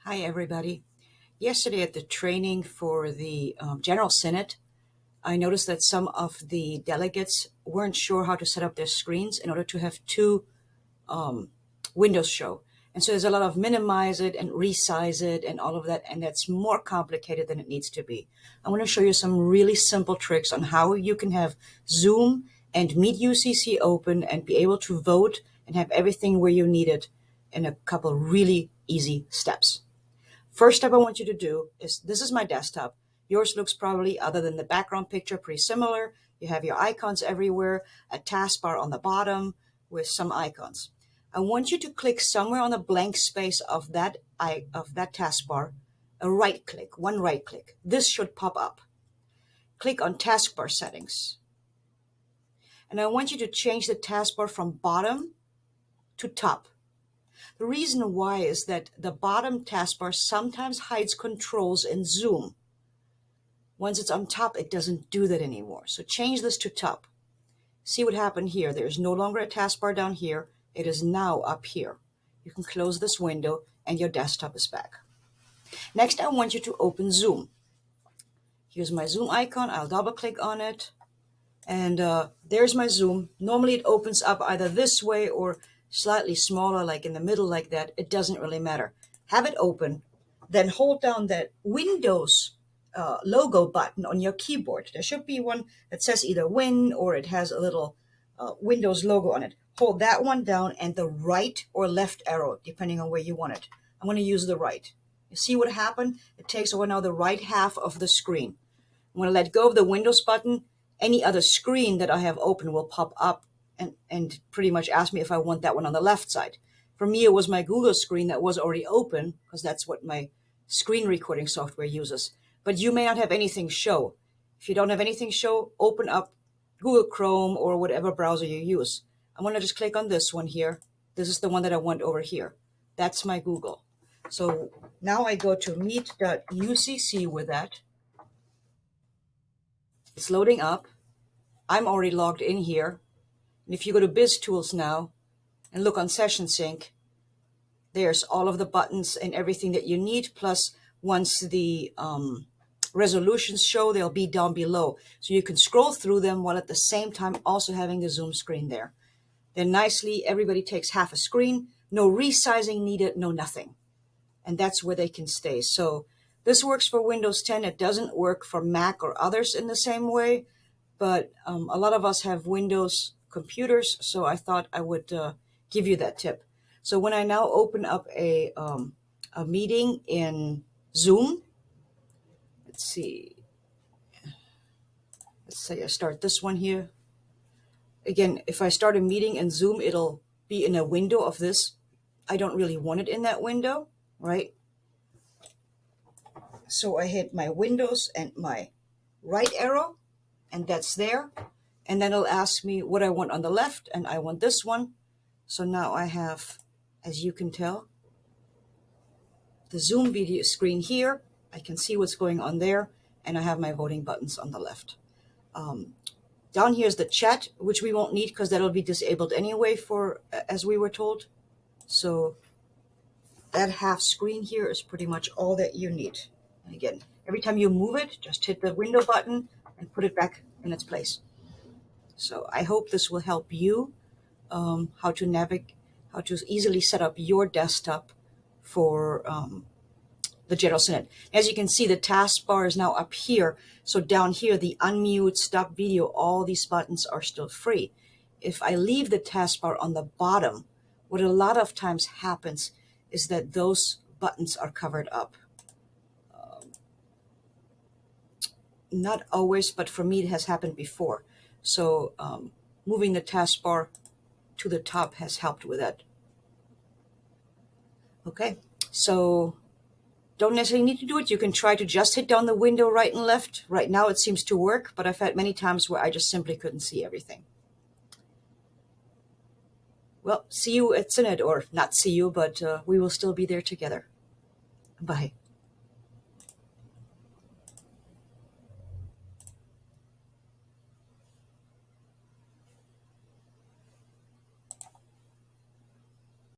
Hi, everybody. Yesterday at the training for the General Synod, I noticed that some of the delegates weren't sure how to set up their screens in order to have two windows show. And so there's a lot of minimize it and resize it and all of that, and that's more complicated than it needs to be. I want to show you some really simple tricks on how you can have Zoom and Meet UCC open and be able to vote and have everything where you need it in a couple really easy steps. First step I want you to do is, this is my desktop. Yours looks probably, other than the background picture, pretty similar. You have your icons everywhere, a taskbar on the bottom with some icons. I want you to click somewhere on the blank space of that taskbar, one right click. This should pop up. Click on taskbar settings. And I want you to change the taskbar from bottom to top. The reason why is that the bottom taskbar sometimes hides controls in Zoom. Once it's on top, it doesn't do that anymore. So change this to top. See what happened here. There's no longer a taskbar down here. It is now up here. You can close this window and your desktop is back. Next, I want you to open Zoom. Here's my Zoom icon. I'll double click on it. And there's my Zoom. Normally it opens up either this way or slightly smaller, like in the middle like that. It doesn't really matter. Have it open, then hold down that Windows logo button on your keyboard. There should be one that says either Win or it has a little Windows logo on it. Hold that one down and the right or left arrow, depending on where you want it. I'm going to use the right. You see what happened? It takes over now the right half of the screen. I'm going to let go of the Windows button. Any other screen that I have open will pop up and pretty much ask me if I want that one on the left side. For me, it was my Google screen that was already open because that's what my screen recording software uses. But you may not have anything show. If you don't have anything show, open up Google Chrome or whatever browser you use. I'm going to just click on this one here. This is the one that I want over here. That's my Google. So now I go to meet.ucc with that. It's loading up. I'm already logged in here. And if you go to Biz Tools now and look on Session Sync, there's all of the buttons and everything that you need. Plus, once the resolutions show, they'll be down below. So you can scroll through them while at the same time also having the Zoom screen there. Then nicely, everybody takes half a screen. No resizing needed, no nothing. And that's where they can stay. So this works for Windows 10. It doesn't work for Mac or others in the same way. But a lot of us have Windows computers, so I thought I would give you that tip. So when I now open up a meeting in Zoom, let's see. Let's say I start this one here. Again, if I start a meeting in Zoom, it'll be in a window of this. I don't really want it in that window, right? So I hit my Windows and my right arrow, and that's there. And then it'll ask me what I want on the left, and I want this one. So now I have, as you can tell, the Zoom video screen here. I can see what's going on there, and I have my voting buttons on the left. Down here is the chat, which we won't need because that'll be disabled anyway for as we were told. So that half screen here is pretty much all that you need. And again, every time you move it, just hit the window button and put it back in its place. So I hope this will help you how to easily set up your desktop for the General Synod. As you can see, the taskbar is now up here. So down here, the unmute, stop video, all these buttons are still free. If I leave the taskbar on the bottom, what a lot of times happens is that those buttons are covered up. Not always, but for me, it has happened before. So moving the taskbar to the top has helped with that. Okay, so don't necessarily need to do it. You can try to just hit down the window right and left. Right now it seems to work, but I've had many times where I just simply couldn't see everything. Well, see you at Synod, or not see you, but we will still be there together. Bye.